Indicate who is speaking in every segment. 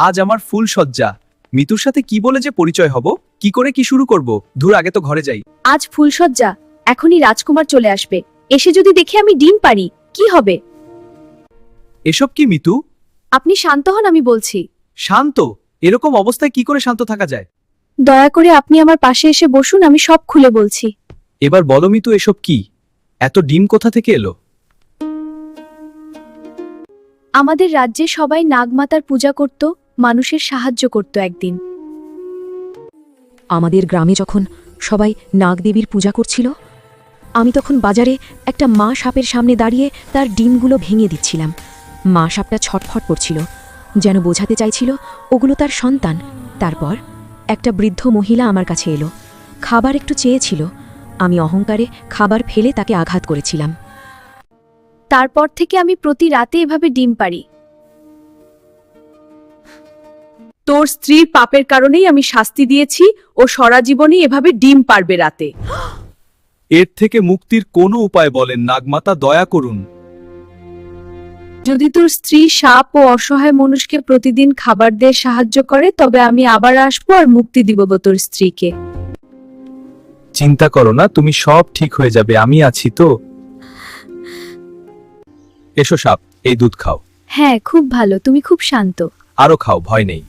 Speaker 1: আজ আমার ফুল সজ্জা। মিতুর সাথে কি বলে যে পরিচয় হব, কি করে কি শুরু করব? ধুর, আগে তো ঘরে যাই।
Speaker 2: আজ ফুলসজ্জা, এখনই রাজকুমার চলে আসবে। এসে যদি দেখে আমি ডিম পারি, কি হবে?
Speaker 1: এসব কি মিতু?
Speaker 2: আপনি শান্ত হন, আমি বলছি।
Speaker 1: শান্ত? এরকম অবস্থায় কি করে শান্ত থাকা যায়?
Speaker 2: দয়া করে আপনি আমার পাশে এসে বসুন, আমি সব খুলে বলছি।
Speaker 1: এবার বলো মিতু, এসব কি? এত ডিম কোথা থেকে এলো?
Speaker 2: আমাদের রাজ্যে সবাই নাগমাতার পূজা করত, মানুষের সাহায্য করত একদিন।
Speaker 3: আমাদের গ্রামে যখন সবাই নাগদেবীর পূজা করছিল, আমি তখন বাজারে একটা মা সাপের সামনে দাঁড়িয়ে তার ডিমগুলো ভেঙে দিচ্ছিলাম। মা সাপটা ছটফট করছিল, যেন বোঝাতে চাইছিল ওগুলো তার সন্তান। তারপর একটা বৃদ্ধ মহিলা আমার কাছে এলো, খাবার একটু চেয়েছিল। আমি অহংকারে খাবার ফেলে তাকে আঘাত করেছিলাম।
Speaker 2: তারপর থেকে আমি প্রতি রাতে এভাবে ডিম পারি।
Speaker 4: তোর স্ত্রীর পাপের কারণেই আমি শাস্তি দিয়েছি, ও সারা জীবনই এভাবে ডিম পারবে রাতে।
Speaker 1: এর থেকে মুক্তির কোনো উপায় বলেন নাগমাতা, দয়া করুন।
Speaker 2: যদি তোর স্ত্রী সাপ ও অসহায় মানুষকে প্রতিদিন খাবার দিয়ে সাহায্য করে, তবে আমি আবার আসবো আর মুক্তি দিব তোর স্ত্রীকে।
Speaker 1: চিন্তা করো না, তুমি সব ঠিক হয়ে যাবে, আমি আছি তো। এসো সাপ, এই দুধ খাও।
Speaker 2: হ্যাঁ, খুব ভালো, তুমি খুব শান্ত।
Speaker 1: আরো খাও, ভয় নেই।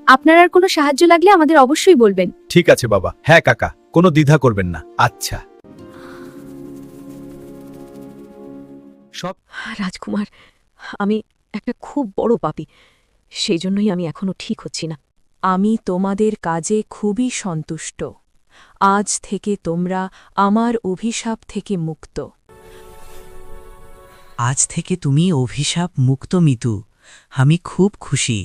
Speaker 2: আপনার আর কোনো সাহায্য লাগলে আমাদের অবশ্যই বলবেন।
Speaker 1: ঠিক আছে বাবা। হ্যাঁ কাকা, কোনো দ্বিধা করবেন না। আচ্ছা। সব
Speaker 3: রাজকুমার, আমি একটা খুব বড় পাপী, সেই জন্যই আমি এখনো ঠিক হচ্ছি না।
Speaker 5: আমি তোমাদের কাজে খুবই সন্তুষ্ট। আজ থেকে তোমরা আমার অভিশাপ থেকে মুক্ত।
Speaker 6: আজ থেকে তুমি অভিশাপ মুক্ত মিতু। আমি খুব খুশি।